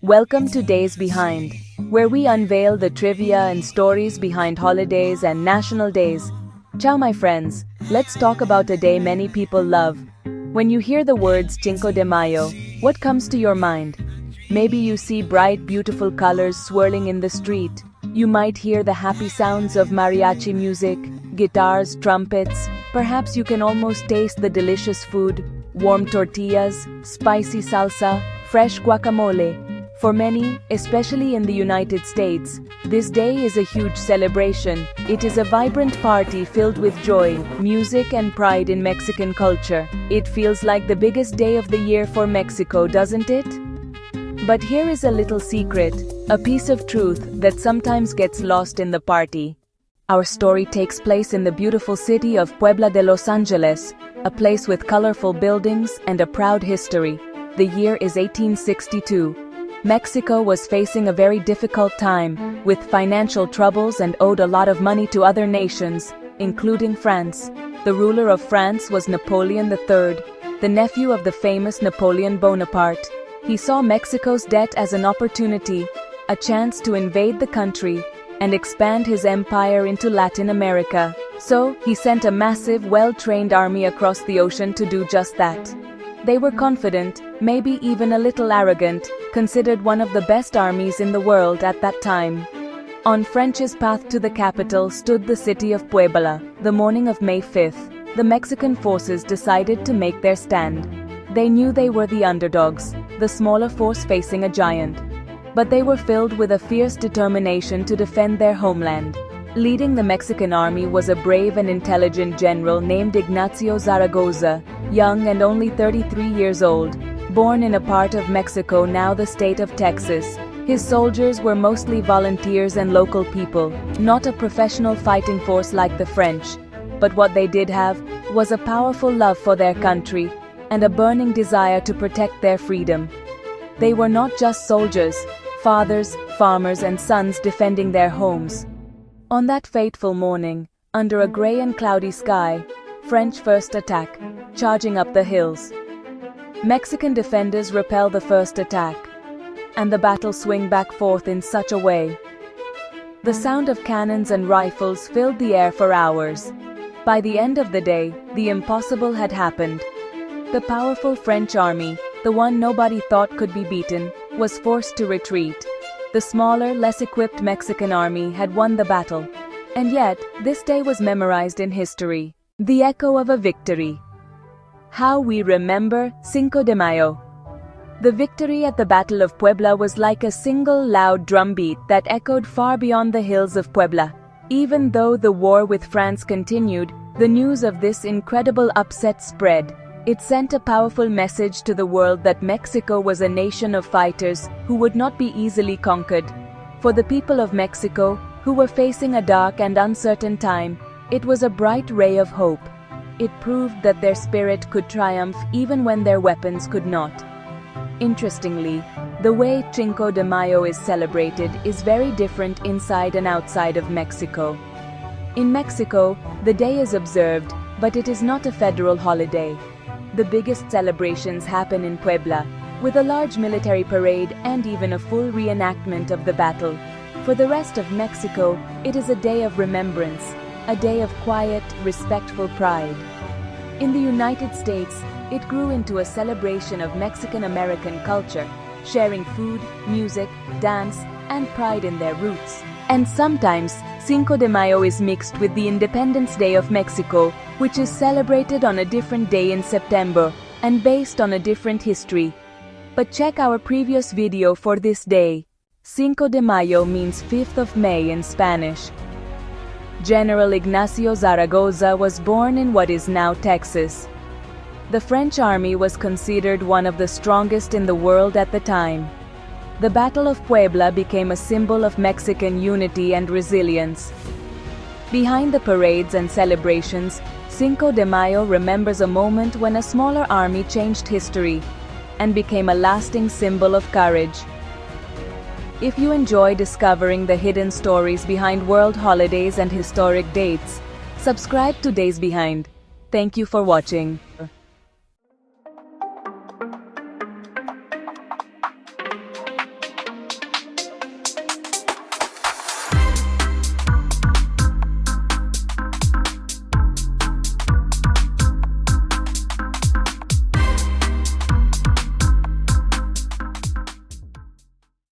Welcome to Days Behind, where we unveil the trivia and stories behind holidays and national days. Ciao my friends, let's talk about a day many people love. When you hear the words Cinco de Mayo, what comes to your mind? Maybe you see bright, beautiful colors swirling in the street. You might hear the happy sounds of mariachi music, guitars, trumpets. Perhaps you can almost taste the delicious food, warm tortillas, spicy salsa, fresh guacamole. For many, especially in the United States, this day is a huge celebration. It is a vibrant party filled with joy, music, and pride in Mexican culture. It feels like the biggest day of the year for Mexico, doesn't it? But here is a little secret, a piece of truth that sometimes gets lost in the party. Our story takes place in the beautiful city of Puebla de Los Angeles, a place with colorful buildings and a proud history. The year is 1862. Mexico was facing a very difficult time, with financial troubles and owed a lot of money to other nations, including France. The ruler of France was Napoleon III, the nephew of the famous Napoleon Bonaparte. He saw Mexico's debt as an opportunity, a chance to invade the country and expand his empire into Latin America. So, he sent a massive, well-trained army across the ocean to do just that. They were confident, maybe even a little arrogant, considered one of the best armies in the world at that time. On French's path to the capital stood the city of Puebla. The morning of May 5th, the Mexican forces decided to make their stand. They knew they were the underdogs, the smaller force facing a giant. But they were filled with a fierce determination to defend their homeland. Leading the Mexican army was a brave and intelligent general named Ignacio Zaragoza, young and only 33 years old, born in a part of Mexico now the state of Texas. His soldiers were mostly volunteers and local people, not a professional fighting force like the French. But what they did have was a powerful love for their country and a burning desire to protect their freedom. They were not just soldiers, fathers, farmers, and sons defending their homes. On that fateful morning, under a gray and cloudy sky, French first attack, charging up the hills. Mexican defenders repel the first attack, and the battle swing back forth in such a way. The sound of cannons and rifles filled the air for hours. By the end of the day, the impossible had happened. The powerful French army, the one nobody thought could be beaten, was forced to retreat. The smaller, less equipped Mexican army had won the battle. And yet, this day was memorized in history. The echo of a victory. How we remember Cinco de Mayo. The victory at the Battle of Puebla was like a single loud drumbeat that echoed far beyond the hills of Puebla. Even though the war with France continued, the news of this incredible upset spread. It sent a powerful message to the world that Mexico was a nation of fighters who would not be easily conquered. For the people of Mexico, who were facing a dark and uncertain time, it was a bright ray of hope. It proved that their spirit could triumph even when their weapons could not. Interestingly, the way Cinco de Mayo is celebrated is very different inside and outside of Mexico. In Mexico, the day is observed, but it is not a federal holiday. The biggest celebrations happen in Puebla, with a large military parade and even a full reenactment of the battle. For the rest of Mexico, it is a day of remembrance, a day of quiet, respectful pride. In the United States, it grew into a celebration of Mexican-American culture, sharing food, music, dance, and pride in their roots. And sometimes, Cinco de Mayo is mixed with the Independence Day of Mexico, which is celebrated on a different day in September and based on a different history. But check our previous video for this day. Cinco de Mayo means 5th of May in Spanish. General Ignacio Zaragoza was born in what is now Texas. The French army was considered one of the strongest in the world at the time. The Battle of Puebla became a symbol of Mexican unity and resilience. Behind the parades and celebrations, Cinco de Mayo remembers a moment when a smaller army changed history and became a lasting symbol of courage. If you enjoy discovering the hidden stories behind world holidays and historic dates, subscribe to Days Behind. Thank you for watching.